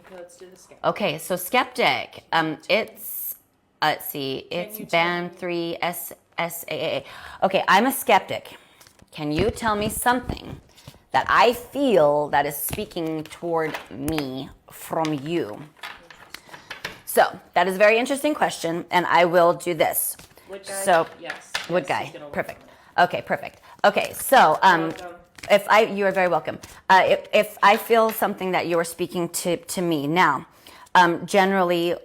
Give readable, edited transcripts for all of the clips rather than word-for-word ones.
Okay, let's do the skeptic. Okay, so skeptic. It's let's see. It's band 3 SSAA. Okay, I'm a skeptic. Can you tell me something that I feel that is speaking toward me from you? So that is a very interesting question, and I will do this. Wood guy? So, yes. wood Yes, guy. he's gonna Perfect. Okay, perfect. Okay, so you are very welcome. If I feel something that you are speaking to me now, generally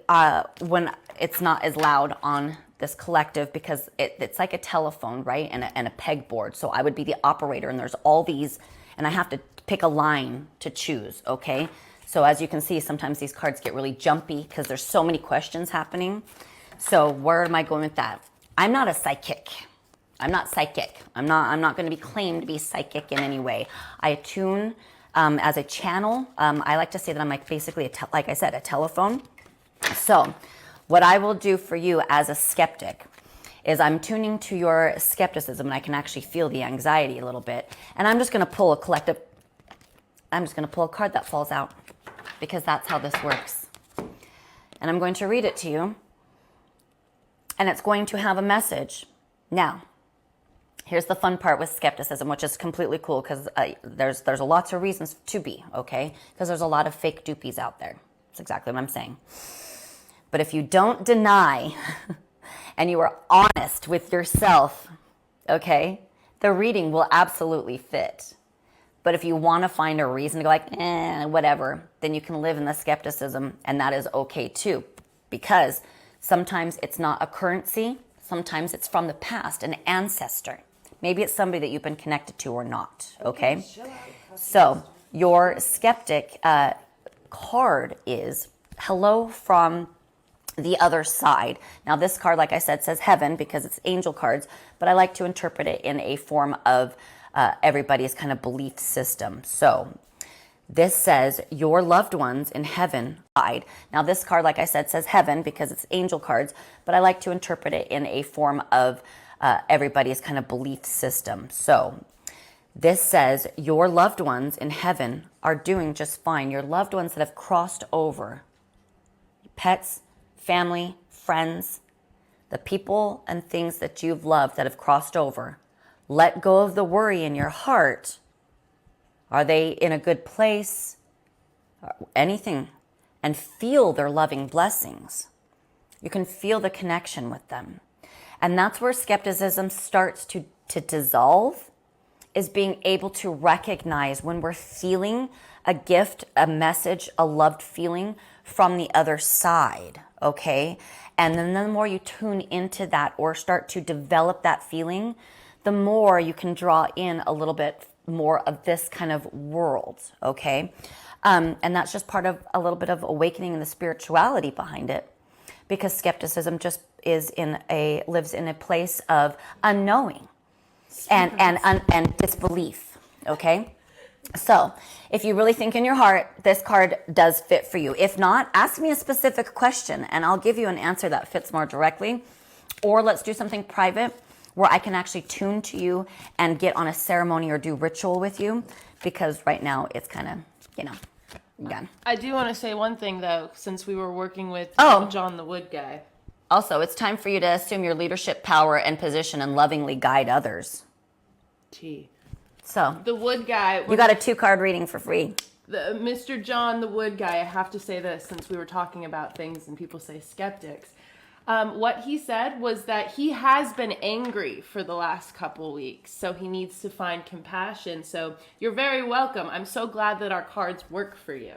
when it's not as loud on this collective because it's like a telephone, right, and a pegboard. So I would be the operator, and there's all these, and I have to pick a line to choose. Okay. So as you can see, sometimes these cards get really jumpy because there's so many questions happening. So where am I going with that? I'm not a psychic. I'm not psychic. I'm not going to be claimed to be psychic in any way. I attune as a channel. I like to say that I'm like basically, like I said, a telephone. So what I will do for you as a skeptic is I'm tuning to your skepticism, and I can actually feel the anxiety a little bit. And I'm just going to pull a collective. I'm just going to pull a card that falls out because that's how this works. And I'm going to read it to you. And it's going to have a message. Now, here's the fun part with skepticism, which is completely cool because there's lots of reasons to be, okay? Because there's a lot of fake doopies out there. That's exactly what I'm saying. But if you don't deny and you are honest with yourself, okay, the reading will absolutely fit. But if you want to find a reason to go like, whatever, then you can live in the skepticism, and that is okay too. Because sometimes it's not a currency, sometimes it's from the past, an ancestor. Maybe it's somebody that you've been connected to or not, okay? So your skeptic card is hello from the other side. Now this card, like I said, says heaven because it's angel cards, but I like to interpret it in a form of everybody's kind of belief system. So this says your loved ones in heaven died. Now this card, like I said, says heaven because it's angel cards, but I like to interpret it in a form of everybody's kind of belief system. So this says your loved ones in heaven are doing just fine. Your loved ones that have crossed over, pets, family, friends, the people and things that you've loved that have crossed over. Let go of the worry in your heart. Are they in a good place? Anything. And feel their loving blessings. You can feel the connection with them. And that's where skepticism starts to dissolve, is being able to recognize when we're feeling a gift, a message, a loved feeling from the other side, okay? And then the more you tune into that or start to develop that feeling, the more you can draw in a little bit more of this kind of world, okay? And that's just part of a little bit of awakening the spirituality behind it, because skepticism just lives in a place of unknowing and disbelief, okay? So if you really think in your heart, this card does fit for you. If not, ask me a specific question and I'll give you an answer that fits more directly. Or let's do something private where I can actually tune to you and get on a ceremony or do ritual with you, because right now it's kind of, done. I do want to say one thing, though, since we were working with John the Wood guy. Also, it's time for you to assume your leadership power and position and lovingly guide others. So, the Wood guy. You got a 2-card reading for free. Mr. John the Wood guy, I have to say this since we were talking about things and people say skeptics. What he said was that he has been angry for the last couple weeks, so he needs to find compassion. So you're very welcome. I'm so glad that our cards work for you.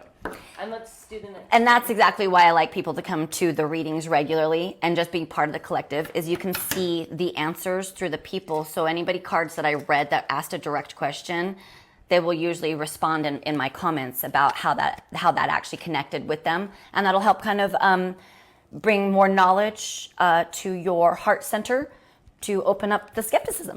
And let's do the next. And that's exactly why I like people to come to the readings regularly and just be part of the collective, is you can see the answers through the people. So anybody cards that I read that asked a direct question, they will usually respond in my comments about how that actually connected with them. And that'll help kind of bring more knowledge to your heart center to open up the skepticism.